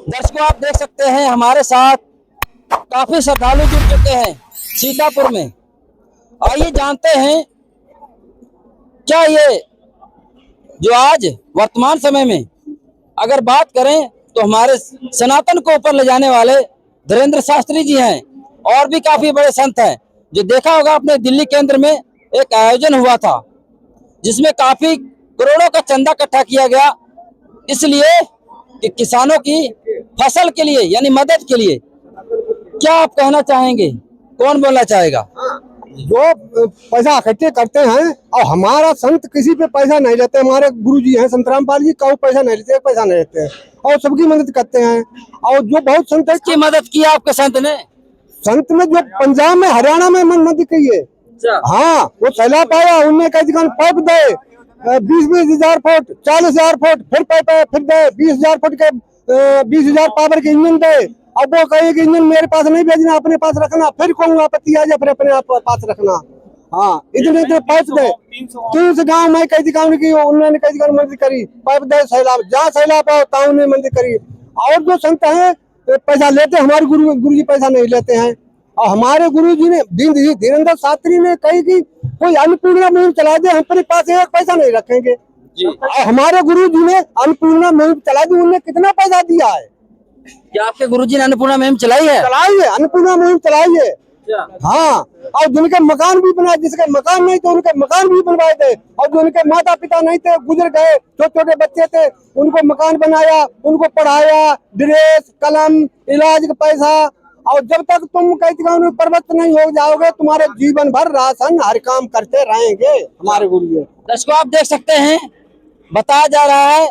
दर्शकों, आप देख सकते हैं हमारे साथ काफी श्रद्धालु जुड़ चुके हैं सीतापुर में। आइए जानते हैं क्या ये जो आज वर्तमान समय में अगर बात करें तो हमारे सनातन को ऊपर ले जाने वाले धीरेन्द्र शास्त्री जी हैं और भी काफी बड़े संत हैं। जो देखा होगा अपने दिल्ली केंद्र में एक आयोजन हुआ था जिसमें काफी करोड़ों का चंदा इकट्ठा किया गया, इसलिए कि किसानों की फसल के लिए यानी मदद के लिए। क्या आप कहना चाहेंगे? कौन बोलना चाहेगा? जो पैसा इकट्ठे करते हैं और हमारा संत किसी पे पैसा नहीं लेते। हमारे गुरुजी हैं संत रामपाल जी, कहीं पैसा नहीं लेते, पैसा नहीं लेते हैं और सबकी मदद करते हैं। और जो बहुत संत है की मदद की आपके संत ने? संत में जो पंजाब में हरियाणा में मदद की है। हाँ, वो सैलाब आया, उनने कई जगह पाइप दे 20,000 फुट 40,000 फुट, फिर पाइप फिर दे 20,000 फुट के 20,000 पावर के इंजन दे। अब वो कहे कि इंजन मेरे पास नहीं भेजना, अपने पास रखना, फिर कहूँगा आपत्ति आ जाए, फिर अपने आप पास रखना। हाँ, इतने पाइप दे 300 गाँव में कई जगह की उन्होंने कई जगह मदद करी। पाइप दे सैलाब, जहाँ सैलाब आओ तहाँ उन्होंने मदद करी। और जो संत है पैसा लेते, हमारे गुरु जी पैसा नहीं लेते हैं। और हमारे गुरु जी ने धीरेन्द्र शास्त्री ने कही कि कोई अन्नपूर्णा मुहिम चला दे, हम अपने पास एक पैसा नहीं रखेंगे जी। और हमारे गुरु जी ने अन्नपूर्णा मुहिम चला दी, उन्होंने कितना पैसा दिया है? क्या आपके गुरुजी ने अन्नपूर्णा मुहिम चलाई है? चलाई है, अन्नपूर्णा मुहिम चलाई है। हाँ, और जिनके मकान भी बनाए, जिसके मकान नहीं थे उनके मकान भी बनवाए थे। और जो उनके माता पिता नहीं थे, गुजर गए, छोटे छोटे बच्चे थे, उनको मकान बनाया, उनको पढ़ाया, ड्रेस, कलम, इलाज का पैसा। और जब तक तुम कहीं पर्वत नहीं हो जाओगे, तुम्हारे जीवन भर राशन हर काम करते रहेंगे हमारे गुरु जी। दर्शकों, आप देख सकते हैं बताया जा रहा है,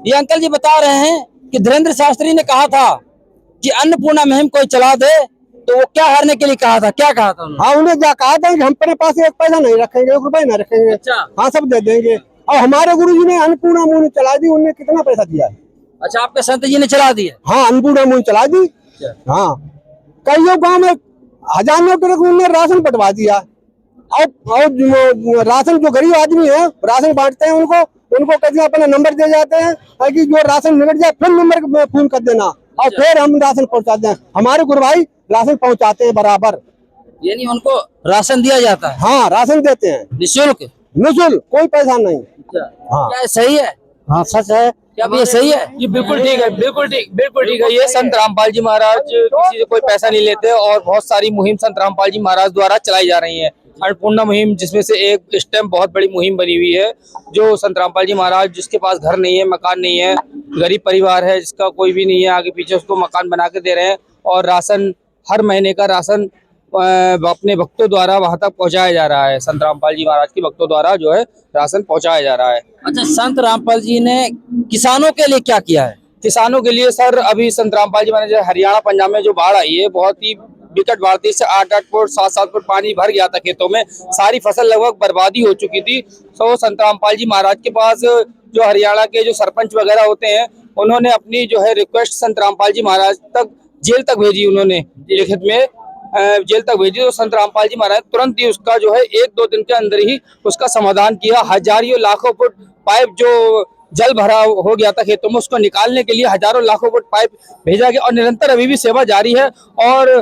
ये अंकल जी बता रहे हैं कि धीरेन्द्र शास्त्री ने कहा था कि अन्नपूर्णा मुहिम कोई चला दे, तो वो क्या हारने के लिए कहा था? क्या कहा था उन्होंने? हाँ, उन्हें क्या कहा था कि हम अपने पास एक पैसा नहीं रखेंगे, 1 रुपया नहीं रखेंगे। अच्छा। हाँ, सब दे देंगे। और हमारे गुरुजी ने अन्नपूर्णा मुहिम चला दी, उन्होंने कितना पैसा दिया है? अच्छा, आपके संत जी ने चला दी है? हाँ, अन्नपूर्णा मुहिम चला दी। हाँ, कई गाँव में 1000 ट्रक उन्होंने राशन बंटवा दिया। और राशन जो गरीब आदमी है राशन बांटते हैं, उनको कभी अपना नंबर दे जाते हैं ताकि जो राशन निकट जाए फिर नंबर फोन कर देना और फिर हम राशन पहुंचाते हैं। हमारे गुरु भाई राशन पहुंचाते हैं बराबर, यानी उनको राशन दिया जाता है? हाँ, राशन देते हैं निःशुल्क? निःशुल्क, कोई पैसा नहीं। हाँ, क्या सही है? हाँ, सच है। क्या ये सही है? ये बिल्कुल ठीक है, बिल्कुल ठीक है। ये संत रामपाल जी महाराज किसी से कोई पैसा नहीं लेते और बहुत सारी मुहिम संत रामपाल जी महाराज द्वारा चलाई जा रही है। अन्नपूर्णा मुहिम, जिसमें से एक इस टाइम बहुत बड़ी मुहिम बनी हुई है, जो संत रामपाल जी महाराज जिसके पास घर नहीं है, मकान नहीं है, गरीब परिवार है जिसका कोई भी नहीं है, आगे पीछे उसको मकान बना के दे रहे हैं और राशन हर महीने का राशन अपने भक्तों द्वारा वहां तक पहुंचाया जा रहा है। संत रामपाल जी महाराज के भक्तों द्वारा जो है राशन पहुंचाया जा रहा है। अच्छा, संत रामपाल जी ने किसानों के लिए क्या किया है? किसानों के लिए सर, अभी संत रामपाल जी महाराज हरियाणा पंजाब में जो बाढ़ आई है, बहुत ही विकट बाढ़ थी। 8-8 फुट 7-7 फुट पानी भर गया था खेतों में, सारी फसल लगभग बर्बादी हो चुकी थी। तो संत रामपाल जी महाराज के पास जो हरियाणा के जो सरपंच वगैरह होते हैं, उन्होंने अपनी जो है रिक्वेस्ट संत रामपाल जी महाराज तक जेल तक भेजी, उन्होंने लिखित में जेल तक भेजी। तो संत रामपाल जी महाराज तुरंत ही उसका जो है 1-2 दिन के अंदर ही उसका समाधान किया। हजारों लाखों फुट पाइप जो जल भरा हो गया था खेतों में, उसको निकालने के लिए हजारों लाखों फुट पाइप भेजा गया और निरंतर अभी भी सेवा जारी है। और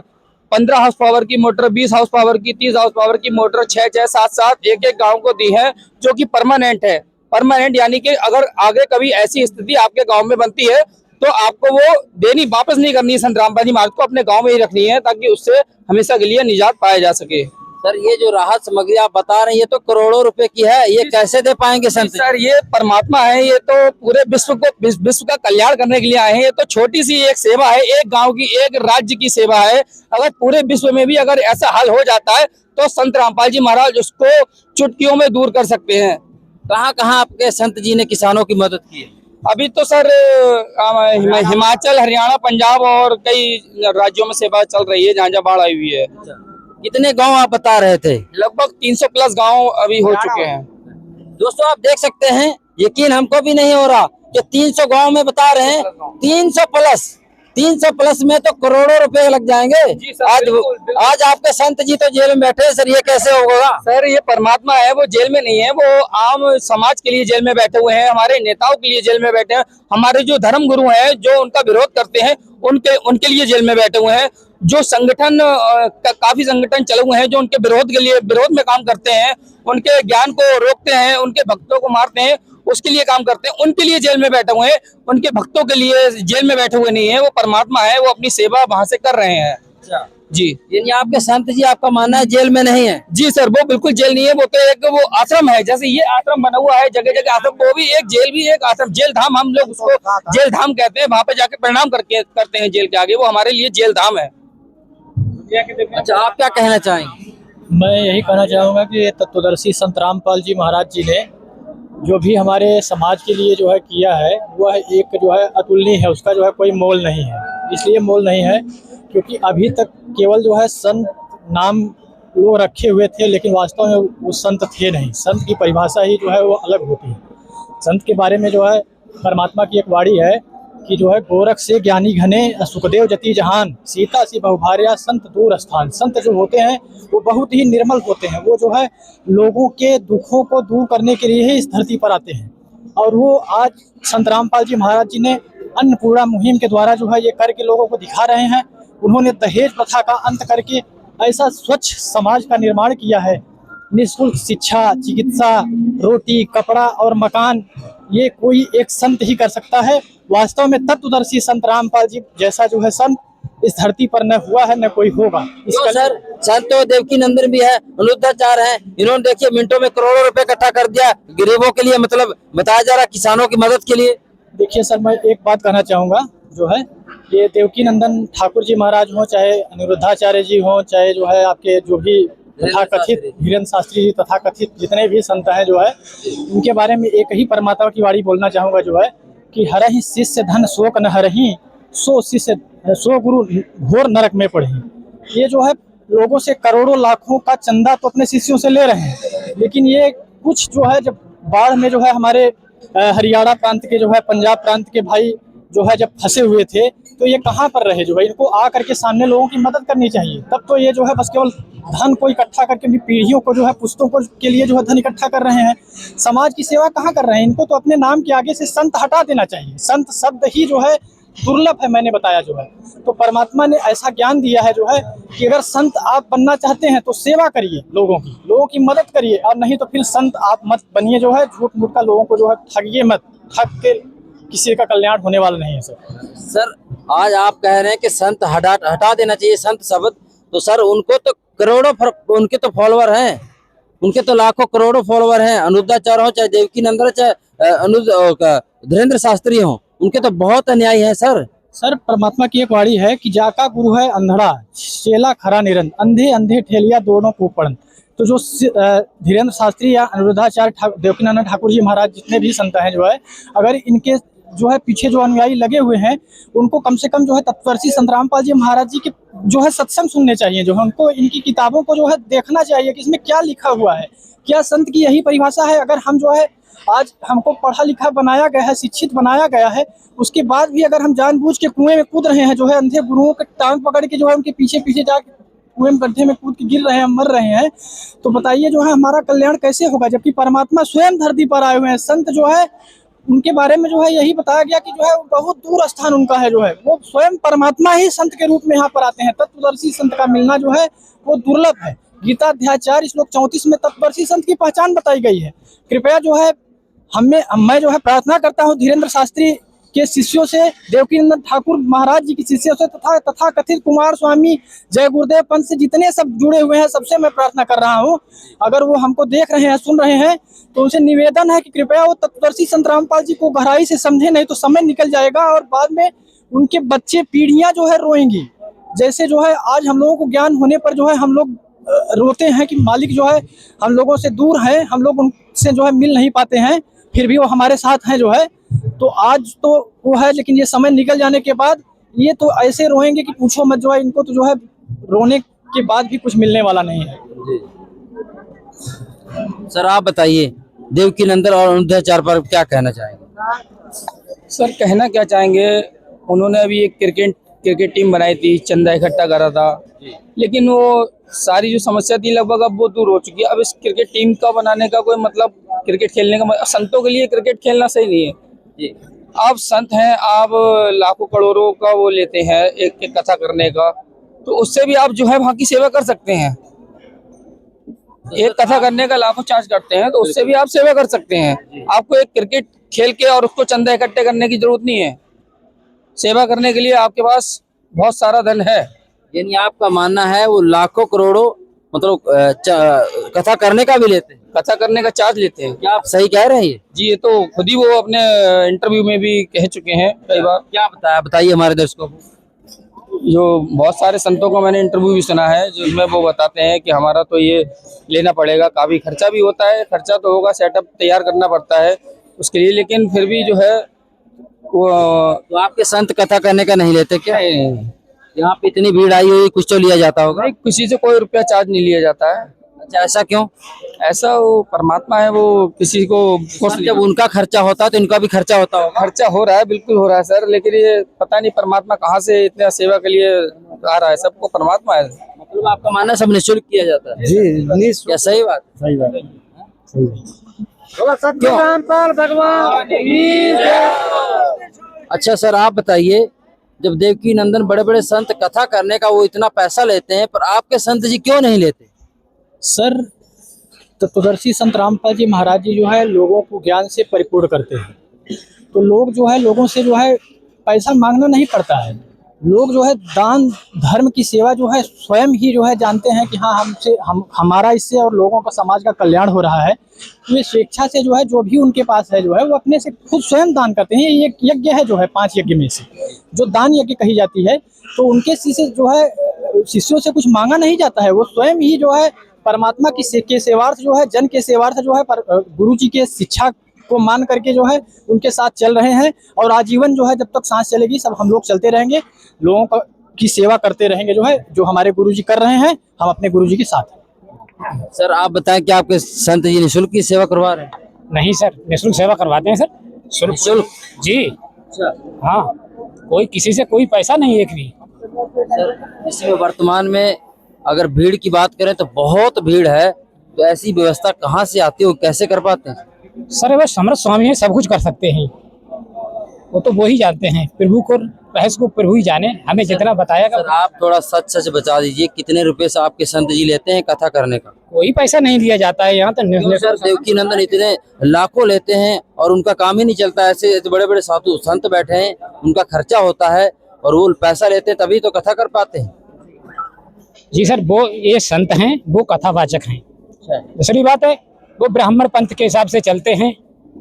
15 हाउस पावर की मोटर, 20 हाउस पावर की, 30 हाउस पावर की मोटर 6-6, 7-7 एक गांव को दी है, जो कि परमानेंट है। परमानेंट यानी कि अगर आगे कभी ऐसी स्थिति आपके गांव में बनती है तो आपको वो देनी वापस नहीं करनी है, संत रामपाल जी महाराज को अपने गांव में ही रखनी है ताकि उससे हमेशा के लिए निजात पाया जा सके। सर, ये जो राहत सामग्री आप बता रहे हैं, ये तो करोड़ों रुपए की है, ये कैसे दे पाएंगे संत? सर, ये परमात्मा है, ये तो पूरे विश्व का कल्याण करने के लिए आए हैं। ये तो छोटी सी एक सेवा है, एक गांव की, एक राज्य की सेवा है। अगर पूरे विश्व में भी अगर ऐसा हाल हो जाता है तो संत रामपाल जी महाराज उसको चुटकियों में दूर कर सकते हैं। कहाँ कहाँ आपके संत जी ने किसानों की मदद की है? अभी तो सर हिमाचल, हरियाणा, पंजाब और कई राज्यों में सेवा चल रही है जहाँ जहाँ बाढ़ आई हुई है। कितने गांव आप बता रहे थे? लगभग 300 प्लस गांव अभी हो चुके हैं। दोस्तों, आप देख सकते हैं, यकीन हमको भी नहीं हो रहा कि 300 गांव में बता रहे हैं, 300 प्लस 300 प्लस में तो करोड़ों रुपए लग जाएंगे। जी सर, आज बिल्कुल। आज आपके संत जी तो जेल में बैठे हैं सर, ये कैसे होगा? सर ये परमात्मा है, वो जेल में नहीं है, वो आम समाज के लिए जेल में बैठे हुए हैं, हमारे नेताओं के लिए जेल में बैठे हैं, हमारे जो धर्म गुरु हैं जो उनका विरोध करते हैं उनके लिए जेल में बैठे हुए हैं, जो संगठन काफी संगठन चले हुए हैं जो उनके विरोध में काम करते हैं, उनके ज्ञान को रोकते हैं, उनके भक्तों को मारते हैं, उसके लिए काम करते हैं, उनके लिए जेल में बैठे हुए हैं, उनके भक्तों के लिए जेल में बैठे हुए नहीं है। वो परमात्मा है, वो अपनी सेवा वहां से कर रहे हैं। जी, यानी आपके संत जी, आपका मानना है जेल में नहीं है? जी सर, वो बिल्कुल जेल नहीं है, वो तो एक वो आश्रम है, जैसे ये आश्रम बना हुआ है, जगह जगह आश्रम, वो भी एक जेल भी एक आश्रम, जेल धाम हम लोग उसको जेल धाम कहते हैं। वहां पे जाके प्रणाम करते हैं जेल के आगे, वो हमारे लिए जेल धाम है। अच्छा, आप क्या कहना चाहेंगे? मैं यही कहना चाहूँगा कि तत्वदर्शी संत रामपाल जी महाराज जी ने जो भी हमारे समाज के लिए जो है किया है, वह एक जो है अतुलनीय है, उसका जो है कोई मोल नहीं है। इसलिए मोल नहीं है क्योंकि अभी तक केवल जो है संत नाम लोग रखे हुए थे, लेकिन वास्तव में वो संत थे नहीं। संत की परिभाषा ही जो है वो अलग होती है। संत के बारे में जो है परमात्मा की एक वाणी है कि जो है गोरख से ज्ञानी घने सुखदेव जति जहान, सीता सी बहुभार्या संत दूर स्थान। संत जो होते हैं वो बहुत ही निर्मल होते हैं, वो जो है लोगों के दुखों को दूर करने के लिए ही इस धरती पर आते हैं। और वो आज संत रामपाल जी महाराज जी ने अन्नपूर्णा मुहिम के द्वारा जो है ये करके लोगों को दिखा रहे हैं। उन्होंने दहेज प्रथा का अंत करके ऐसा स्वच्छ समाज का निर्माण किया है। निःशुल्क शिक्षा, चिकित्सा, रोटी, कपड़ा और मकान, ये कोई एक संत ही कर सकता है। वास्तव में तत्वदर्शी संत रामपाल जी जैसा जो है संत इस धरती पर न हुआ है न कोई होगा। तो सर, संत तो देवकी नंदन भी है, अनिरुद्धाचार्य है, इन्होंने देखिए मिनटों में करोड़ों रुपए इकट्ठा कर दिया गरीबों के लिए, मतलब बताया जा रहा है किसानों की मदद के लिए। देखिए सर, मैं एक बात कहना चाहूँगा, जो है ये देवकी नंदन ठाकुर जी महाराज हों, चाहे अनिरुद्धाचार्य जी हों, चाहे जो है आपके जो भी तथाकथित धीरेन्द्र शास्त्री जी, तथाकथित जितने भी संत हैं जो है, उनके बारे में एक ही परमात्मा की वाणी बोलना चाहूँगा जो है कि हरहि शिष्य धन शोक न हरहि, सो गुरु घोर नरक में पढ़ी। ये जो है लोगों से करोड़ों लाखों का चंदा तो अपने शिष्यों से ले रहे हैं, लेकिन ये कुछ जो है जब बाढ़ में जो है हमारे हरियाणा प्रांत के जो है पंजाब प्रांत के भाई जो है जब फंसे हुए थे, तो ये कहाँ पर रहे? जो है इनको आ करके सामने लोगों की मदद करनी चाहिए। तब तो ये जो है बस केवल धन को इकट्ठा करके भी पीढ़ियों को जो है पुश्तों को के लिए जो है धन इकट्ठा कर रहे हैं, समाज की सेवा कहाँ कर रहे हैं? इनको तो अपने नाम के आगे से संत हटा देना चाहिए। संत शब्द ही जो है दुर्लभ है, मैंने बताया जो है। तो परमात्मा ने ऐसा ज्ञान दिया है जो है कि अगर संत आप बनना चाहते हैं तो सेवा करिए, लोगों की मदद करिए, और नहीं तो फिर संत आप मत बनिए। जो है झूठ मूठ का लोगों को जो है ठगिए मत, ठग के किसी का कल्याण होने वाला नहीं है सर, आज आप कह रहे हैं कि संत हटा देना चाहिए संत शब्द, तो सर उनको तो उनके तो फॉलोवर हैं, उनके तो लाखों करोड़ों फॉलोवर हैं। अनिरुद्धाचार्य हो, चाहे देवकी नंदन हो, चाहे धीरेन्द्र शास्त्री हो, उनके तो बहुत अन्यायी है सर। सर, परमात्मा की एक वाणी है कि जाका गुरु है अंधड़ा, चेला खरा निरंत, अंधे अंधे ठेलिया दोनों को पढ़न। तो जो धीरेन्द्र शास्त्री या अनिरुद्धाचार्य, देवकीनंदन ठाकुर जी महाराज, जितने भी संत हैं जो है, अगर इनके जो है पीछे जो अनुयायी लगे हुए हैं, उनको कम से कम जो है तत्वदर्शी संत रामपाल जी महाराज जी के जो है सत्संग सुनने चाहिए। जो है उनको इनकी किताबों को जो है देखना चाहिए कि इसमें क्या लिखा हुआ है। क्या संत की यही परिभाषा है? अगर हम जो है आज हमको पढ़ा लिखा बनाया गया है, शिक्षित बनाया गया है, उसके बाद भी अगर हम जानबूझ के कुएं में कूद रहे हैं, जो है अंधे गुरुओं के टांग पकड़ के जो है उनके पीछे पीछे जाके कुएं में गड्ढे में कूद के गिर रहे हैं, मर रहे हैं, तो बताइए जो है हमारा कल्याण कैसे होगा? जबकि परमात्मा स्वयं धरती पर आए हुए हैं। संत जो है उनके बारे में जो है यही बताया गया कि जो है बहुत दूर स्थान उनका है, जो है वो स्वयं परमात्मा ही संत के रूप में यहाँ पर आते हैं। तत्वदर्शी संत का मिलना जो है वो दुर्लभ है। गीता अध्याय 4 श्लोक 34 में तत्वदर्शी संत की पहचान बताई गई है। कृपया जो है मैं जो है प्रार्थना करता हूँ धीरेन्द्र शास्त्री के शिष्यों से, देवकीनंदन ठाकुर महाराज जी के शिष्यों से, तथा कथित कुमार स्वामी, जय गुरुदेव पंथ से जितने सब जुड़े हुए हैं, सबसे मैं प्रार्थना कर रहा हूँ, अगर वो हमको देख रहे हैं, सुन रहे हैं, तो उनसे निवेदन है कि कृपया वो तत्वदर्शी संत रामपाल जी को गहराई से समझे, नहीं तो समय निकल जाएगा और बाद में उनके बच्चे पीढ़ियां जो है रोएंगी। जैसे जो है आज हम लोगों को ज्ञान होने पर जो है हम लोग रोते हैं कि मालिक जो है हम लोगों से दूर है, हम लोग उनसे जो है मिल नहीं पाते हैं, फिर भी वो हमारे साथ हैं जो है। तो आज तो वो है, लेकिन ये समय निकल जाने के बाद ये तो ऐसे रोएंगे कि पूछो मत। जो है इनको तो जो है रोने के बाद भी कुछ मिलने वाला नहीं है। सर आप बताइए, देवकीनंदन और अनिरुद्धाचार्य पर क्या कहना चाहेंगे? सर कहना क्या चाहेंगे, उन्होंने अभी एक क्रिकेट क्रिकेट टीम बनाई थी, चंदा इकट्ठा करा था, लेकिन वो सारी जो समस्या थी लगभग अब वो दूर हो चुकी है। अब इस क्रिकेट टीम का बनाने का कोई मतलब, क्रिकेट खेलने का संतों के लिए क्रिकेट खेलना सही नहीं है। आप संत हैं, आप लाखों करोड़ों का वो लेते हैं एक एक कथा करने का, तो उससे भी आप जो है वहाँ की सेवा कर सकते हैं। एक कथा करने का लाखों चार्ज करते हैं, तो उससे भी आप सेवा कर सकते हैं। आपको एक क्रिकेट खेल के और उसको चंदा इकट्ठे करने की जरूरत नहीं है। सेवा करने के लिए आपके पास बहुत सारा धन है। यानी आपका मानना है वो लाखों करोड़ों मतलब कथा करने का भी लेते हैं, कथा करने का चार्ज लेते हैं। क्या आप सही कह रहे हैं ये? जी, ये तो खुद ही वो अपने इंटरव्यू में भी कह चुके हैं कई बार। क्या बताया, बताइए हमारे दर्शकों को। जो बहुत सारे संतों का मैंने इंटरव्यू भी सुना है, जिसमें वो बताते हैं कि हमारा तो ये लेना पड़ेगा, काफी खर्चा भी होता है, खर्चा तो होगा, सेटअप तैयार करना पड़ता है उसके लिए, लेकिन फिर भी जो है वो। तो आपके संत कथा करने का नहीं लेते क्या? नहीं, यहाँ पे इतनी भीड़ आई हुई, कुछ तो लिया जाता होगा। किसी से कोई रुपया चार्ज नहीं लिया जाता है। अच्छा, ऐसा क्यों? ऐसा वो परमात्मा है, वो किसी को सर, जब उनका खर्चा होता है तो इनका भी खर्चा होता होगा। खर्चा हो रहा है, बिल्कुल हो रहा है सर, लेकिन ये पता नहीं परमात्मा कहाँ से इतना सेवा के लिए आ रहा है। सबको परमात्मा है। मतलब आपका मानना सब निःशुल्क किया जाता है? जी, क्या सही बात? सही बात। अच्छा सर, आप बताइए, जब देवकी नंदन बड़े बड़े संत कथा करने का वो इतना पैसा लेते हैं, पर आपके संत जी क्यों नहीं लेते? सर, तत्वदर्शी संत रामपाल जी महाराज जी जो है लोगों को ज्ञान से परिपूर्ण करते हैं। तो लोग जो है लोगों से जो है पैसा मांगना नहीं पड़ता है। लोग जो है दान धर्म की सेवा जो है स्वयं ही जो है जानते हैं कि हाँ हमारा इससे और लोगों का समाज का कल्याण हो रहा है। तो ये स्वेच्छा से जो है जो भी उनके पास है जो है वो अपने से खुद स्वयं दान करते हैं। ये एक यज्ञ है जो है 5 यज्ञ में से जो दान यज्ञ कही जाती है। तो उनके शिष्य जो है शिष्यों से कुछ मांगा नहीं जाता है, वो स्वयं ही जो है परमात्मा के सेवार्थ जो है जन के सेवार्थ जो है गुरु जी के शिक्षा को मान करके जो है उनके साथ चल रहे हैं। और आजीवन जो है जब तक सांस चलेगी सब हम लोग चलते रहेंगे, लोगों की सेवा करते रहेंगे। जो है जो हमारे गुरु जी कर रहे हैं, हम अपने गुरु जी के साथ हैं। सर आप बताएं कि आपके संत जी निःशुल्क की सेवा करवा रहे हैं? नहीं सर, निःशुल्क सेवा करवाते हैं सर। निःशुल्क? जी अच्छा। हाँ, कोई किसी से कोई पैसा नहीं एक भी। सर, इसमें वर्तमान में अगर भीड़ की बात करें तो बहुत भीड़ है, तो ऐसी व्यवस्था कहाँ से आती है, कैसे कर पाते हैं? सर वो समर्थ स्वामी है, सब कुछ कर सकते हैं, वो तो वो ही जानते हैं। प्रभु को रहस्य को प्रभु ही जाने, हमें जितना बताया। सर आप थोड़ा सच सच बता दीजिए, कितने रुपए से आपके संत जी लेते हैं कथा करने का? कोई पैसा नहीं लिया जाता है यहाँ तो। सर देवकी नंदन इतने लाखों लेते हैं और उनका काम ही नहीं चलता। ऐसे बड़े बड़े साधु संत बैठे हैं, उनका खर्चा होता है और वो पैसा लेते हैं तभी तो कथा कर पाते हैं। जी सर, वो ये संत हैं, वो कथावाचक हैं। दूसरी बात है वो ब्राह्मण पंथ के हिसाब से चलते हैं,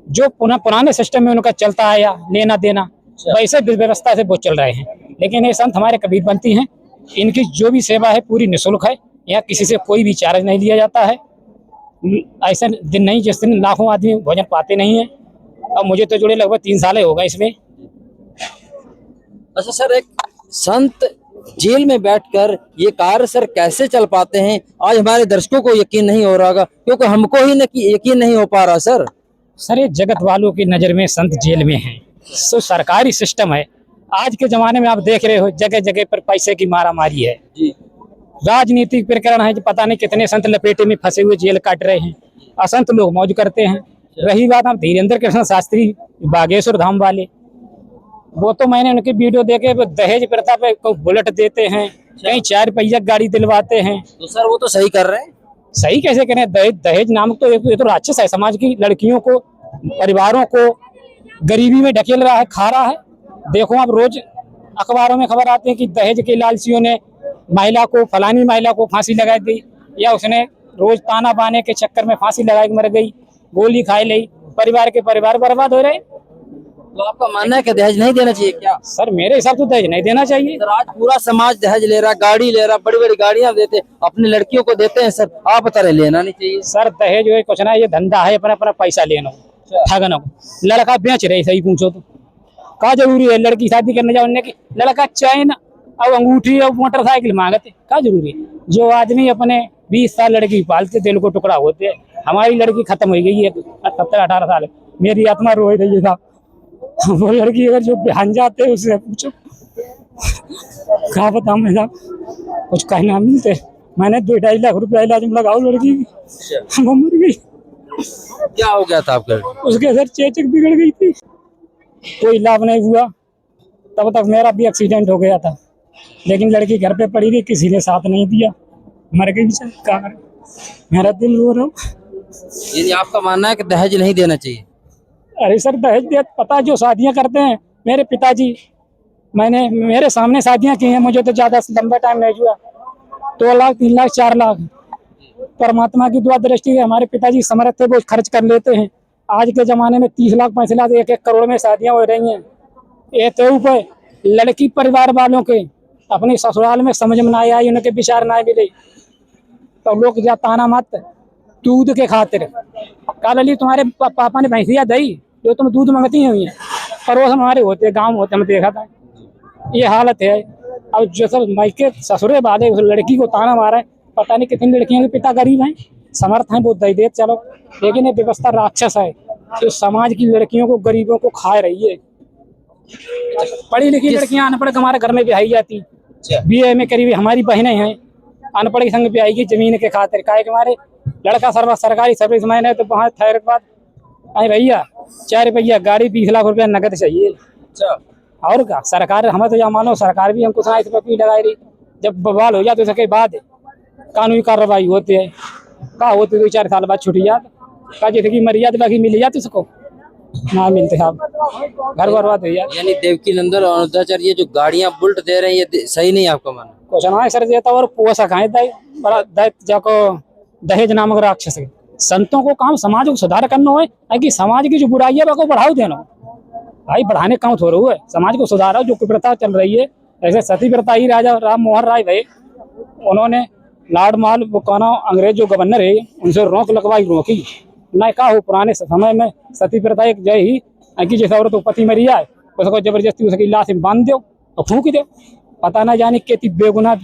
जो पुराने सिस्टम में उनका चलता आया लेना देना, वैसे व्यवस्था से वो चल रहे हैं। लेकिन ये संत हमारे कबीरपंथी हैं, इनकी जो भी सेवा है पूरी निःशुल्क है। यहाँ किसी से कोई भी चार्ज नहीं लिया जाता है। ऐसा दिन नहीं जिस दिन लाखों आदमी भोजन पाते नहीं है। और मुझे तो जुड़े लगभग 3 साल हो गए इसमें। अच्छा सर, एक संत जेल में बैठकर ये कार्य सर कैसे चल पाते हैं? आज हमारे दर्शकों को यकीन नहीं हो रहा होगा, क्योंकि हमको ही यकीन नहीं हो पा रहा। सर ये जगत वालों की नजर में संत जेल में हैं। तो सरकारी सिस्टम है। आज के जमाने में आप देख रहे हो जगह जगह पर पैसे की मारामारी है जी। राजनीतिक प्रकरण है, पता नहीं कितने संत लपेटे में फंसे हुए जेल काट रहे हैं, असंत लोग मौज करते हैं। रही बात हम धीरेन्द्र कृष्ण शास्त्री बागेश्वर धाम वाले, वो तो मैंने उनके वीडियो देखे, दहेज प्रथा पे बुलेट देते हैं, कहीं 4 पहिया गाड़ी दिलवाते हैं। तो सर वो तो सही कर रहे हैं। सही कैसे करें? दहेज नामक तो ये तो राक्षस है, समाज की लड़कियों को परिवारों को गरीबी में ढकेल रहा है, खा रहा है। देखो आप रोज अखबारों में खबर आती है कि दहेज के लालचियों ने महिला को फलानी महिला को फांसी लगा दी, या उसने रोज ताना बाने के चक्कर में फांसी लगा के मर गई, गोली खाई ली, परिवार बर्बाद हो रहे। तो आपका मानना है कि दहेज नहीं देना चाहिए क्या? सर मेरे हिसाब से दहेज नहीं देना चाहिए। सर आज पूरा समाज दहेज ले रहा, गाड़ी ले रहा, बड़ी बड़ी गाड़ियां देते, अपनी लड़कियों को देते हैं। सर आप बता रहे लेना नहीं चाहिए। सर दहेज जो कुछ ना, ये धंधा है, अपना पैसा लेना, ठगना। लड़का बेच रहे, सही पूछो तो क्या जरूरी है लड़की शादी करने जाने की? लड़का चैन और अंगूठी और मोटरसाइकिल मांगते, क्या जरूरी है? जो आदमी अपने 20 साल लड़की पालते दिल को टुकड़ा होते। हमारी लड़की खत्म हो गई है 17-18 साल, मेरी आत्मा रो रही है। वो लड़की अगर जो बिहान जाते उससे पूछो क्या बताऊं मैं साहब, कुछ कहना मिलते। मैंने 2-2.5 लाख रुपया इलाज में लगाओ लड़की की, वो मर गई। क्या हो गया था आपके? उसके सर चेचक बिगड़ गई थी, कोई लाभ नहीं हुआ। तब तक मेरा भी एक्सीडेंट हो गया था, लेकिन लड़की घर पे पड़ी थी, किसी ने साथ नहीं दिया, मर गई बेचारी। क्या करें, मेरा दिल रो रहा हूँ। यानी आपका मानना है कि दहेज नहीं देना चाहिए? अरे सर दहेज दे, पता जो शादियां करते हैं मेरे पिताजी, मैंने मेरे सामने शादियां की हैं, मुझे तो ज्यादा लंबा टाइम नहीं हुआ, 2 लाख 3 लाख 4 लाख। परमात्मा की दुआ दृष्टि है, हमारे पिताजी समर्थ थे, वो खर्च कर लेते हैं। आज के जमाने में 30 लाख 35 लाख 1-1 करोड़ में शादियां हो रही हैं। ये तो पे लड़की परिवार वालों के अपने ससुराल में समझ में ना आई, उनके विचार ना मिले तो लोग जाता ताना मत दूध के खातिर। कल अली तुम्हारे पापा ने भैंसिया दही जो तुम दूध मंगती हुई है, पड़ोस हमारे होते गांव होते, मैं देखा था ये हालत है। अब जो सब मायके ससुरे वाले उस लड़की को ताना मारा है, पता नहीं कितनी लड़कियों के पिता गरीब हैं, समर्थ हैं, वो दे दे चलो, लेकिन ये व्यवस्था राक्षस है जो समाज की लड़कियों को गरीबों को खा रही है। पढ़ी लिखी लड़कियां अनपढ़ हमारे घर में ब्याही जाती, BA में करीब हमारी बहनें हैं अनपढ़ के संग ब्याही की जमीन के खातिर। काहे के हमारे लड़का सरकारी सर्विस मैन है, तो वहाँ ठहर के बाद अरे भैया 4 रुपया गाड़ी 20 लाख रुपया नगद चाहिए। और क्या सरकार हमें तो या मानो सरकार भी हमको इस पर लगाई रही, जब बवाल हो जाए तो उसके बाद कानूनी कार्रवाई होती है। का होती 2-4 साल बाद छुट्टी जात का जैसे कि मर जाती, बाकी मिल जाती उसको ना मिलते साहब, घर बर्बाद हो जाए। यानी देवकी नंदन और अनुदाचार्य जो गाड़ियां बुल्ट दे रहे हैं ये सही नहीं आपका मानना? कुछ ना सर देता और पोषक है बड़ा दैत्य जाको दहेज नामक राक्षस है। संतों को काम समाज को सुधार करना है कि समाज की जो बुराई है वो बढ़ावा देना भाई, बढ़ाने काम थोड़ा हुआ है, समाज को सुधारो। जो कुप्रथा चल रही है ऐसे सती प्रथा ही राजा राम मोहन राय भाई उन्होंने लाड माल बुकाना अंग्रेज जो गवर्नर है उनसे रोक लगवाई, रोकी ना का हो। पुराने समय में सती प्रथा एक जय ही कि जैसे औरत पति मरी जाए उसको जबरदस्ती उसकी लाश में बांध दो और फूंक दो, पता ना जाने कितनी बेगुनाह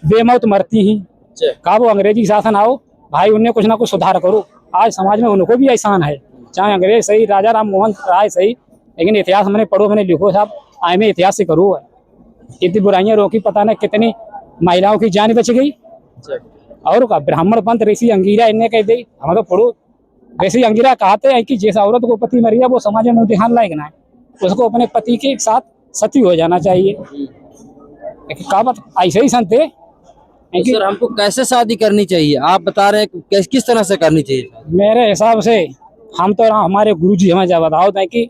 बेमौत मरती ही। का वो अंग्रेजी शासन आओ भाई, उन्हें कुछ ना कुछ सुधार करो। आज समाज में उनको भी एहसान है, चाहे अंग्रेज सही राजा राम मोहन राय सही, लेकिन इतिहास मैंने पढ़ो, मैंने लिखो साहब, आए में इतिहास से करो है। इतनी बुराइयां रोकी, पता नहीं कितनी महिलाओं की जान बच गई। और का ब्राह्मण पंथ ऋषि अंगीरा इन्हें कह दी, हम तो पढ़ो ऋषि अंगीरा कहते हैं कि जैसा औरत को पति मरी है वो समाज में ध्यान लायक ना है, उसको अपने पति के साथ सती हो जाना चाहिए। कहावत ऐसे ही संत है। सर हमको कैसे शादी करनी चाहिए आप बता रहे हैं, किस तरह से करनी चाहिए? मेरे हिसाब से हम तो हमारे गुरुजी हमें जब बताओ था कि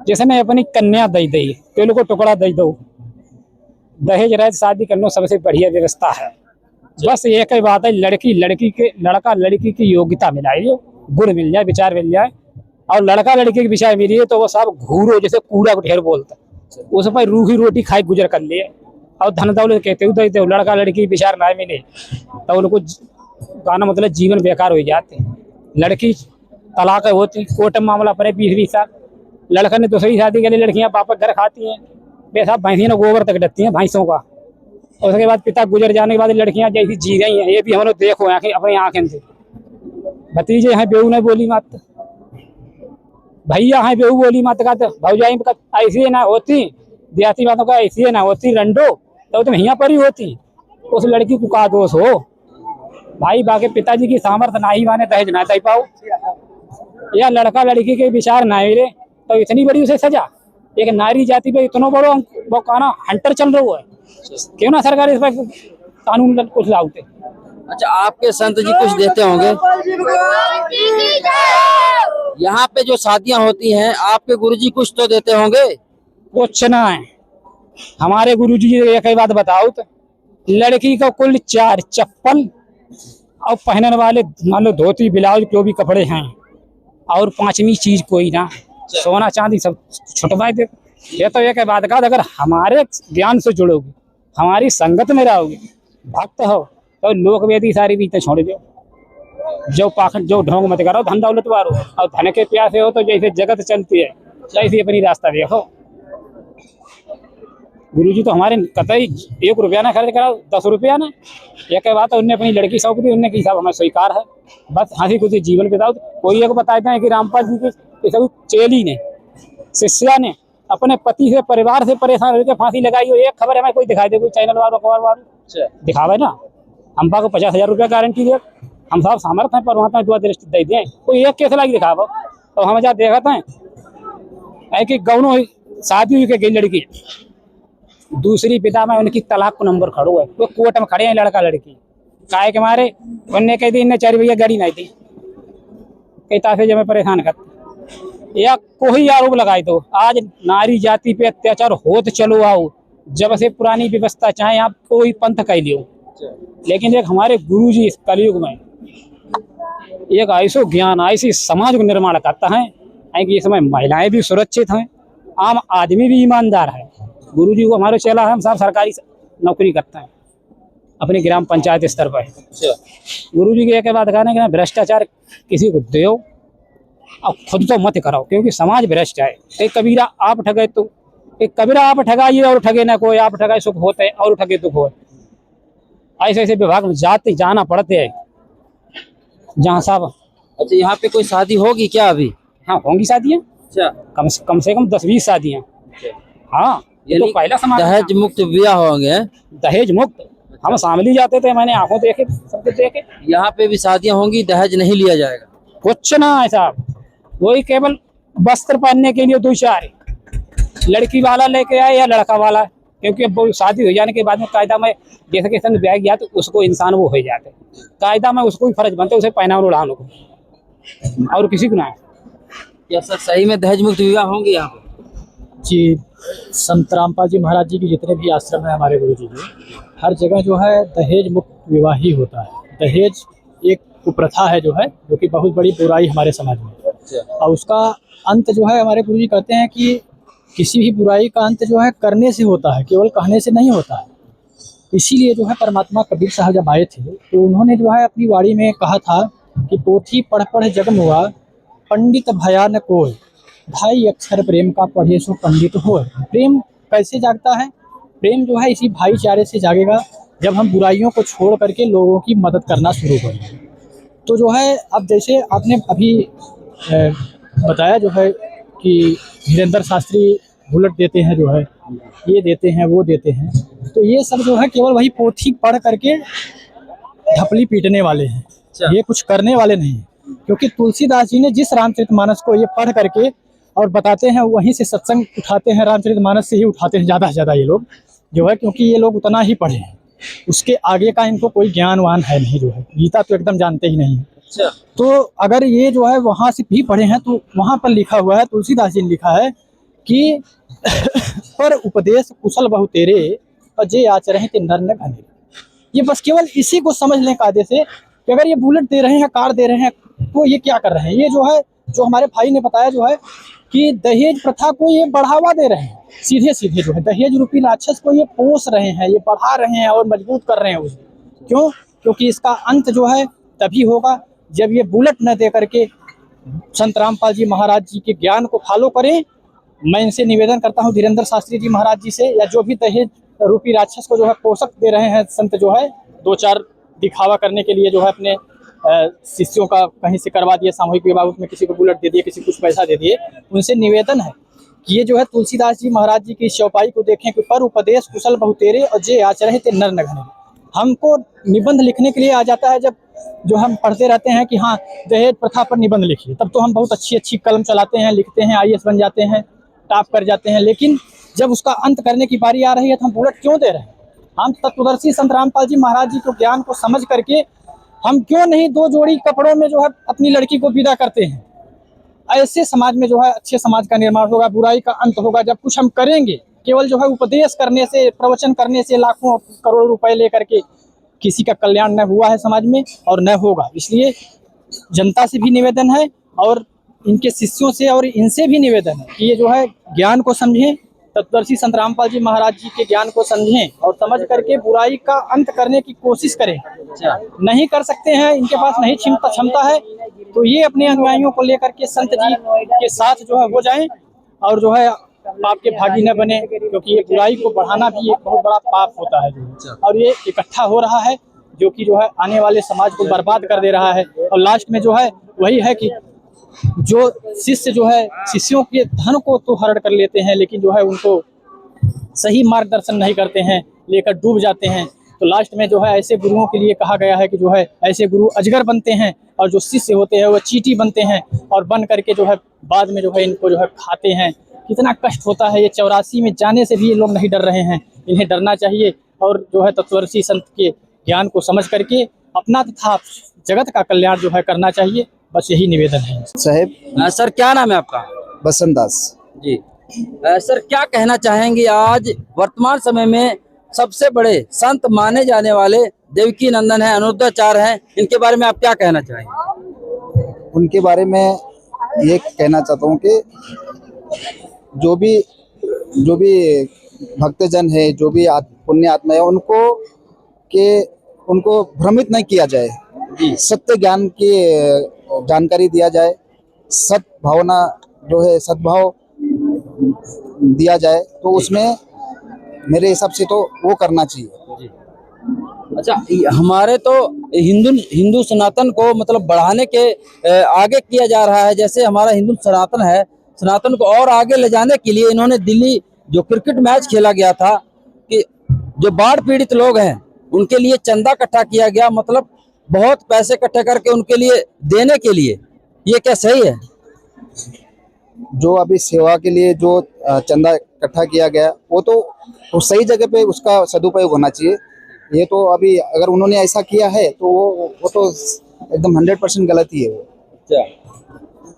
जैसे मैं अपनी कन्या दे दी पेलो को टुकड़ा दे दो, दहेज रहित शादी करना सबसे बढ़िया व्यवस्था है। बस एक ही बात है, लड़का लड़की की योग्यता मिलाए, गुण मिल जाए, विचार मिल जाए, और लड़का लड़की की विचार मिली है तो वो सब घूरो जैसे कूड़ा को ढेर बोलता है, उस पर रूखी रोटी खाई गुजर कर लिए। और धन दौलत कहते हो लड़का लड़की विचार ना मिले तो उनको गाना मतलब जीवन बेकार हो जाते। लड़की तलाक होती, कोर्ट में मामला पड़े 20-20 साल, लड़का ने दूसरी शादी के लिए लड़कियां वापस घर खाती हैं, बेसा भैंसी ने गोबर तक डरती हैं भैंसों का। उसके बाद पिता गुजर जाने के बाद लड़कियां जैसी जी गई हैं, ये भी हम लोग देखो अपनी आंखें से। भतीजे हैं बेहू ने बोली मत, भैया हैं बेहू बोली मत का, भौजाई ऐसी ना होती, देहाती बातों का ऐसी ना होती रंडो तो तुम यहाँ पर ही होती। उस लड़की को का दोष हो भाई, बाकी पिताजी की सामर्थ्य ना ही माने दहेज ना दे पाओ, या लड़का लड़की के विचार ना मिले तो इतनी बड़ी उसे सजा। एक नारी जाति पे इतना बड़ो वो काना हंटर चल रहा है, क्यों ना सरकार इस पर कानून कुछ लाते। अच्छा आपके संत जी कुछ देते होंगे यहाँ पे जो शादियां होती हैं, आपके गुरुजी कुछ तो देते होंगे? कुछ ना है, हमारे गुरुजी एक ही बात बताओ तो लड़की को कुल 4 चप्पल और पहनने वाले मान लो धोती ब्लाउज जो भी कपड़े हैं, और 5वीं चीज कोई ना, सोना चांदी सब छुटवाए दे। ये तो एक बात का, अगर हमारे ज्ञान से जुड़ोगे, हमारी संगत में रहोगे, भक्त हो तो लोक वेदी सारी बीते छोड़ दो, जो पाखंड जो ढोंग मत करो, धन दौलत वारो, और धन के प्यासे हो तो जैसे जगत चलती है वैसे अपनी रास्ता देखो। गुरुजी तो हमारे कतई 1 रुपया ना खर्च कराओ, 10 रुपया ना, एक बात है उनने अपनी लड़की सौंप दी, उनने की सब हमें स्वीकार है, बस हंसी खुशी जीवन बिताओ। कोई एक बताते हैं कि रामपाल जी के सभी चेली ने शिष्या ने अपने पति से परिवार से परेशान होकर फांसी लगाई हो, एक खबर हमें कोई दिखाई दे, कोई चैनल वालों अखबार वालों दिखावे ना, हम को 50,000 रुपया गारंटी दे, हम सब सामर्थ्य हैं पर वहाँ तक 2 दृष्टि दे दें, कोई एक केस लगी दिखावा तो हम जा देखते हैं कि गौनों शादी हुई के गई लड़की, दूसरी पिता में उनकी तलाक को नंबर खड़ो है, वो कोर्ट में खड़े हैं लड़का लड़की, काय के मारे उनने कह दी इन्हें 4 भैया गाड़ी नहीं दी, कई ताफे जब परेशान करते या कोई आरोप लगाए तो आज नारी जाति पे अत्याचार होत चलो आओ, जब से पुरानी व्यवस्था चाहे आप कोई पंथ कह लियो, लेकिन एक हमारे गुरुजी इस कलयुग में एक ऐसो ज्ञान ऐसी समाज को निर्माण करता है कि इस समय महिलाएं भी सुरक्षित हैं, आम आदमी भी ईमानदार है। गुरुजी को हमारे चेला है, हम सब सरकारी नौकरी करते हैं अपने ग्राम पंचायत स्तर पर। गुरुजी की एक बात कहना कि भ्रष्टाचार किसी को दो और खुद तो मत कराओ, क्योंकि समाज भ्रष्ट है। एक कबीरा आप ठगे तो एक कबीरा आप ठगाइए और ठगे ना कोई, आप ठगाए सुख होते हैं और ठगे दुख हो। ऐसे ऐसे विभाग में जाते जाना पड़ते हैं जहाँ साहब। अच्छा, यहाँ पे कोई शादी होगी क्या अभी? हाँ होंगी शादियाँ, कम से कम 10-20 शादियाँ। हाँ ये तो पहला समाज दहेज मुक्त विवाह होंगे। दहेज मुक्त हम शामिल जाते थे, मैंने आंखों देखे सब कुछ देखे। यहाँ पे भी शादियाँ होंगी, दहेज नहीं लिया जाएगा कुछ ना है साहब, वही केवल वस्त्र पहनने के लिए 2-4 लड़की वाला लेके आए या लड़का वाला, क्योंकि अब शादी हो जाने के बाद में कायदा में जैसे कि संग ब्याह गया तो उसको इंसान वो हो जाते, कायदा में उसको भी फर्ज बनते उसे पहनाव उड़ाने को, और किसी को ना। क्या सर सही में दहेज मुक्त विवाह होंगे यहाँ पे? जी, संत रामपाल जी महाराज जी के जितने भी आश्रम है हमारे गुरु जी के, हर जगह जो है दहेज मुक्त विवाह ही होता है। दहेज एक कुप्रथा है जो है, जो कि बहुत बड़ी बुराई हमारे समाज में, और उसका अंत जो है हमारे गुरु जी कहते हैं कि किसी भी बुराई का अंत जो है करने से होता है, केवल कहने से नहीं होता है। इसीलिए जो है परमात्मा कबीर साहब जब आए थे तो उन्होंने जो है अपनी वाणी में कहा था कि पोथी पढ़ पढ़ जग मुआ, पंडित भया न कोय, भाई अक्षर प्रेम का पढ़े सो पंडित होय। प्रेम कैसे जागता है? प्रेम जो है इसी भाईचारे से जागेगा जब हम बुराइयों को छोड़ करके लोगों की मदद करना शुरू करेंगे। तो जो है अब जैसे आपने अभी बताया जो है कि धीरेन्द्र शास्त्री बुलेट देते हैं, जो है ये देते हैं वो देते हैं, तो ये सब जो है केवल वही पोथी पढ़ करके ढपली पीटने वाले हैं, ये कुछ करने वाले नहीं। क्योंकि तुलसीदास जी ने जिस रामचरितमानस को ये पढ़ करके और बताते हैं वहीं से सत्संग उठाते हैं, रामचरितमानस से ही उठाते हैं ज़्यादा से ज़्यादा ये लोग जो है, क्योंकि ये लोग उतना ही पढ़े हैं, उसके आगे का इनको कोई ज्ञानवान है नहीं, जो है गीता तो एकदम जानते ही नहीं है। तो अगर ये जो है वहाँ से भी पढ़े हैं तो वहाँ पर लिखा हुआ है, तुलसीदास जी ने लिखा है कि पर उपदेश कुशल बहु तेरे और जे आचरण के नर न घने। ये बस केवल इसी को समझ लें कायदे से कि अगर ये बुलेट दे रहे हैं, कार दे रहे हैं, तो ये क्या कर रहे हैं? ये जो है जो हमारे भाई ने बताया जो है कि दहेज प्रथा को ये बढ़ावा दे रहे हैं, सीधे सीधे जो है दहेज रूपी राक्षस को ये पोस रहे हैं, ये बढ़ा रहे हैं और मजबूत कर रहे हैं उसे। क्यों? क्योंकि इसका अंत जो है तभी होगा जब ये बुलेट न दे करके संत रामपाल जी महाराज जी के ज्ञान को फॉलो करें। मैं इनसे निवेदन करता हूँ धीरेन्द्र शास्त्री जी महाराज जी से, या जो भी दहेज रूपी राक्षस को जो है पोषक दे रहे हैं संत, जो है 2-4 दिखावा करने के लिए जो है अपने शिष्यों का कहीं से करवा दिए सामूहिक विवाह, उसमें किसी को बुलेट दे दिए, किसी को कुछ पैसा दे दिए। उनसे निवेदन है कि ये जो है तुलसीदास जी महाराज जी की चौपाई को देखें कि पर उपदेश कुशल बहु तेरे और जे आचरण ते नर न घने। हमको निबंध लिखने के लिए आ जाता है जब जो हम पढ़ते रहते हैं कि हाँ दहेज प्रथा पर निबंध लिखिए, तब तो हम बहुत अच्छी अच्छी कलम चलाते हैं, लिखते हैं, IAS बन जाते हैं, टॉप कर जाते हैं। लेकिन जब उसका अंत करने की बारी आ रही है तो हम बुलेट क्यों दे रहे हैं? हम तत्वदर्शी संत रामपाल जी महाराज जी को ज्ञान को समझ करके हम क्यों नहीं 2 जोड़ी कपड़ों में जो है अपनी लड़की को विदा करते हैं? ऐसे समाज में जो है अच्छे समाज का निर्माण होगा, बुराई का अंत होगा जब कुछ हम करेंगे। केवल जो है उपदेश करने से, प्रवचन करने से लाखों करोड़ों रुपए लेकर के किसी का कल्याण न हुआ है समाज में और न होगा। इसलिए जनता से भी निवेदन है और इनके शिष्यों से और इनसे भी निवेदन है कि ये जो है ज्ञान को समझें, तत्वदर्शी संत रामपाल जी महाराज जी के ज्ञान को समझें और समझ करके बुराई का अंत करने की कोशिश करें। नहीं कर सकते हैं, इनके पास नहीं क्षमता है, तो ये अपने अनुयायियों को लेकर के संत जी के साथ जो है हो जाएं और जो है पाप के भागी न बने, क्योंकि ये बुराई को बढ़ाना भी एक बहुत बड़ा पाप होता है जो, और ये इकट्ठा हो रहा है जो कि जो है आने वाले समाज को बर्बाद कर दे रहा है। और लास्ट में जो है वही है कि जो शिष्य जो है शिष्यों के धन को तो हरण कर लेते हैं, लेकिन जो है उनको सही मार्गदर्शन नहीं करते हैं, लेकर डूब जाते हैं। तो लास्ट में जो है ऐसे गुरुओं के लिए कहा गया है कि जो है ऐसे गुरु अजगर बनते हैं और जो शिष्य होते हैं वो चींटी बनते हैं, और बन करके जो है बाद में जो है इनको जो है खाते हैं। कितना कष्ट होता है। ये 84 में जाने से भी ये लोग नहीं डर रहे हैं, इन्हें डरना चाहिए और जो है तत्वदर्शी संत के ज्ञान को समझ करके अपना तथा जगत का कल्याण जो है करना चाहिए। बस यही निवेदन है। साहेब सर क्या नाम है आपका? बसंत दास। जी सर, क्या कहना चाहेंगे आज वर्तमान समय में सबसे बड़े संत माने जाने वाले देवकी नंदन है, अनिरुद्धाचार्य हैं, इनके बारे में आप क्या कहना चाहेंगे? उनके बारे में ये कहना चाहता हूँ कि जो भी भक्तजन है, जो भी पुण्य आत्मा है, उनको भ्रमित नहीं किया जाए, सत्य ज्ञान की जानकारी दिया जाए, सद्भावना जो है सद्भाव दिया जाए, तो उसमें मेरे हिसाब से तो वो करना चाहिए। अच्छा, हमारे तो हिंदू सनातन को मतलब बढ़ाने के आगे किया जा रहा है। जैसे हमारा हिंदू सनातन है, सनातन को और आगे ले जाने के लिए इन्होंने दिल्ली जो क्रिकेट मैच खेला गया था कि जो बाढ़ पीड़ित लोग हैं उनके लिए चंदा इकट्ठा किया गया, मतलब बहुत पैसे इकट्ठे करके उनके लिए देने के लिए, ये क्या सही है? जो अभी सेवा के लिए जो चंदा इकट्ठा किया गया वो सही जगह पे उसका सदुपयोग होना चाहिए। ये तो अभी अगर उन्होंने ऐसा किया है तो वो तो एकदम 100% गलत ही है, वो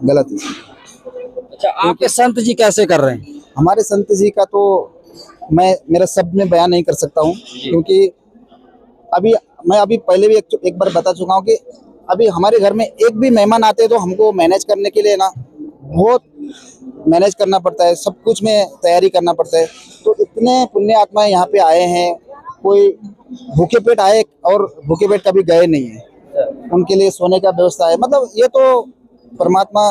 गलत है। अच्छा, आपके संत जी कैसे कर रहे हैं? हमारे संत जी का तो मेरा शब्द में बयान नहीं कर सकता हूँ, क्योंकि मैं अभी पहले भी एक बार बता चुका हूँ कि अभी हमारे घर में एक भी मेहमान आते हैं तो हमको मैनेज करने के लिए ना बहुत मैनेज करना पड़ता है, सब कुछ में तैयारी करना पड़ता है। तो इतने पुण्य आत्माएं यहाँ पे आए हैं, कोई भूखे पेट आए और भूखे पेट कभी गए नहीं है, उनके लिए सोने का व्यवस्था है। मतलब ये तो परमात्मा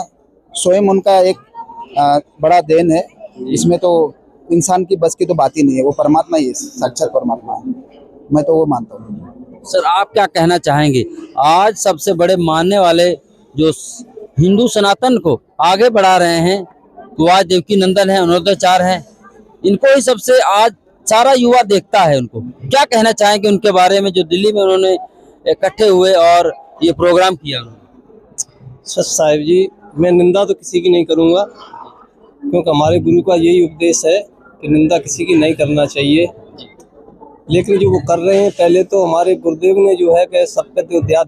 स्वयं उनका एक बड़ा देन है, इसमें तो इंसान की बस की तो बात ही नहीं है, वो परमात्मा ही है, साक्षात परमात्मा है, मैं तो वो मानता हूँ। सर आप क्या कहना चाहेंगे? आज सबसे बड़े मानने वाले जो हिंदू सनातन को आगे बढ़ा रहे हैं तो आज देवकी नंदन है, अनिरुद्धाचार्य है, इनको ही सबसे आज सारा युवा देखता है। उनको क्या कहना चाहेंगे उनके बारे में जो दिल्ली में उन्होंने इकट्ठे हुए और ये प्रोग्राम किया? सर साहिब जी, मैं निंदा तो किसी की नहीं करूँगा, क्योंकि हमारे गुरु का यही उपदेश है कि निंदा किसी की नहीं करना चाहिए। लेकिन जो वो कर रहे हैं, पहले तो हमारे गुरुदेव ने जो है कि सब पे दया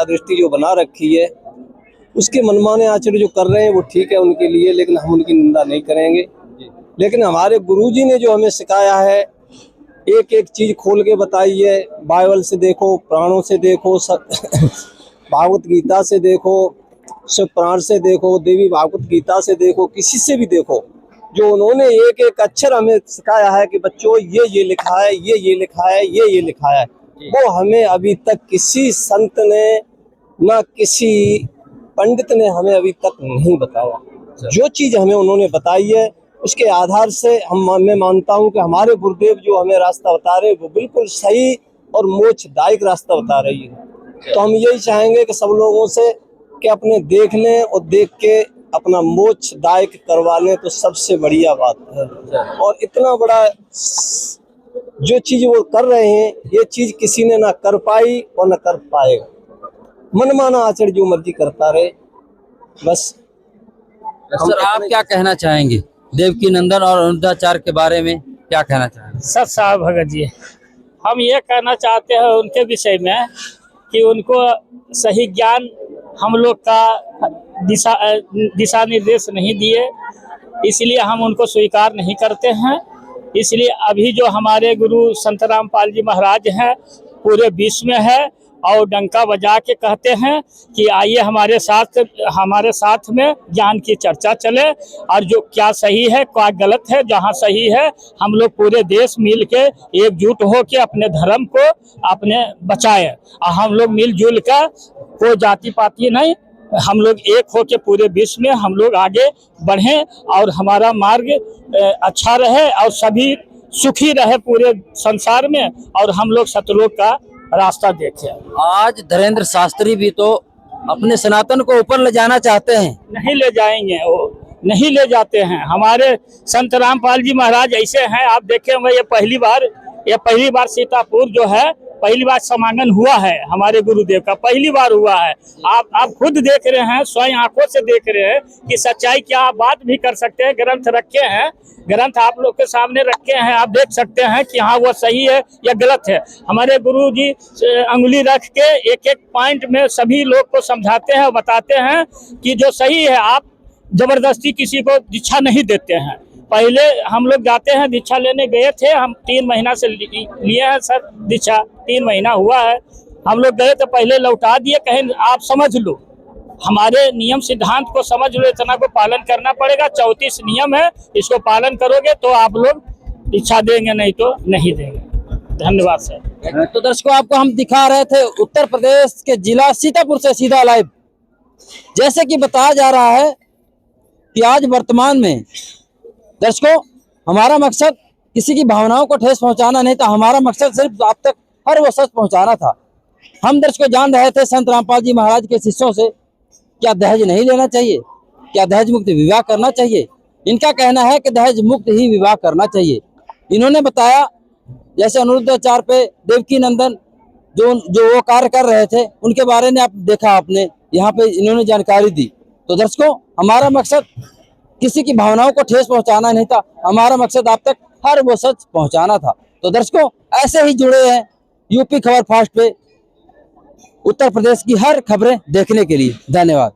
दृष्टि जो बना रखी है, उसके मनमाने आचरण जो कर रहे हैं वो ठीक है उनके लिए, लेकिन हम उनकी निंदा नहीं करेंगे। लेकिन हमारे गुरुजी ने जो हमें सिखाया है, एक एक चीज़ खोल के बताई है, बाइबल से देखो, पुराणों से देखो, भागवत गीता से देखो, शिव पुराण से देखो, देवी भागवत गीता से देखो, किसी से भी देखो, जो उन्होंने एक एक अक्षर हमें सिखाया है कि बच्चों ये लिखा है, ये लिखा है, ये लिखा है, वो हमें अभी तक किसी संत ने ना किसी पंडित ने हमें अभी तक नहीं बताया। जो चीज़ हमें उन्होंने बताई है उसके आधार से मैं मानता हूँ कि हमारे गुरुदेव जो हमें रास्ता बता रहे हैं वो बिल्कुल सही और मोक्षदायक रास्ता बता रही है। तो हम यही चाहेंगे कि सब लोगों से कि अपने देख लें और देख के अपना मोक्षदायक करवा लें, तो सबसे बढ़िया बात है। और इतना बड़ा जो चीज़ वो कर रहे हैं, ये चीज़ किसी ने ना कर पाई और ना कर पाएगा। मनमाना आचरण जो मर्जी करता रहे, बस। सर आप क्या कहना चाहेंगे देवकी नंदन और अनिरुद्धाचार्य के बारे में, क्या कहना चाहेंगे? सत साहब भगत जी, हम ये कहना चाहते हैं उनके विषय में कि उनको सही ज्ञान हम लोग का दिशा निर्देश नहीं दिए, इसलिए हम उनको स्वीकार नहीं करते हैं। इसलिए अभी जो हमारे गुरु संत रामपाल जी महाराज हैं, पूरे विश्व में है और डंका बजा के कहते हैं कि आइए हमारे साथ में ज्ञान की चर्चा चले, और जो क्या सही है क्या गलत है, जहाँ सही है हम लोग पूरे देश मिल के एकजुट हो के अपने धर्म को अपने बचाएं, और हम लोग मिलजुल कर कोई जाति पाति नहीं, हम लोग एक हो के पूरे विश्व में हम लोग आगे बढ़ें और हमारा मार्ग अच्छा रहे और सभी सुखी रहे पूरे संसार में, और हम लोग सतलोक का रास्ता देखें। आज धीरेन्द्र शास्त्री भी तो अपने सनातन को ऊपर ले जाना चाहते हैं। नहीं ले जाएंगे, वो नहीं ले जाते हैं। हमारे संत रामपाल जी महाराज ऐसे हैं, आप देखे होंगे ये पहली बार सीतापुर जो है पहली बार समागम हुआ है हमारे गुरुदेव का, पहली बार हुआ है। आप खुद देख रहे हैं, स्वयं आंखों से देख रहे हैं कि सच्चाई क्या। आप बात भी कर सकते हैं, ग्रंथ रखे हैं, ग्रंथ आप लोग के सामने रखे हैं, आप देख सकते हैं कि हाँ वो सही है या गलत है। हमारे गुरु जी अंगुली रख के एक एक पॉइंट में सभी लोग को समझाते हैं और बताते हैं कि जो सही है। आप जबरदस्ती किसी को दीक्षा नहीं देते हैं। पहले हम लोग जाते हैं, दीक्षा लेने गए थे, हम 3 महीना से लिए हैं सर दीक्षा, 3 महीना हुआ है। हम लोग गए तो पहले लौटा दिए, कहें आप समझ लो, हमारे नियम सिद्धांत को समझ लो, इतना को पालन करना पड़ेगा। 34 नियम है, इसको पालन करोगे तो आप लोग दीक्षा देंगे, नहीं तो नहीं देंगे। धन्यवाद सर। तो दर्शकों, आपको हम दिखा रहे थे उत्तर प्रदेश के जिला सीतापुर से सीधा लाइव। जैसे कि बताया जा रहा है कि आज वर्तमान में दर्शकों, हमारा मकसद किसी की भावनाओं को ठेस पहुंचाना नहीं था, हमारा मकसद सिर्फ आप तक हर वो सच पहुंचाना था। हम दर्शकों जान रहे थे संत रामपाल जी महाराज के शिष्यों से, क्या दहेज नहीं लेना चाहिए, क्या दहेज मुक्त विवाह करना चाहिए। इनका कहना है कि दहेज मुक्त ही विवाह करना चाहिए। इन्होंने बताया जैसे अनिरुद्धाचार्य पे देवकी नंदन जो वो कार्य कर रहे थे, उनके बारे में आप देखा, आपने यहाँ पे इन्होंने जानकारी दी। तो दर्शकों, हमारा मकसद किसी की भावनाओं को ठेस पहुंचाना नहीं था, हमारा मकसद आप तक हर वो सच पहुंचाना था। तो दर्शकों, ऐसे ही जुड़े हैं यूपी खबर फास्ट पे उत्तर प्रदेश की हर खबरें देखने के लिए। धन्यवाद।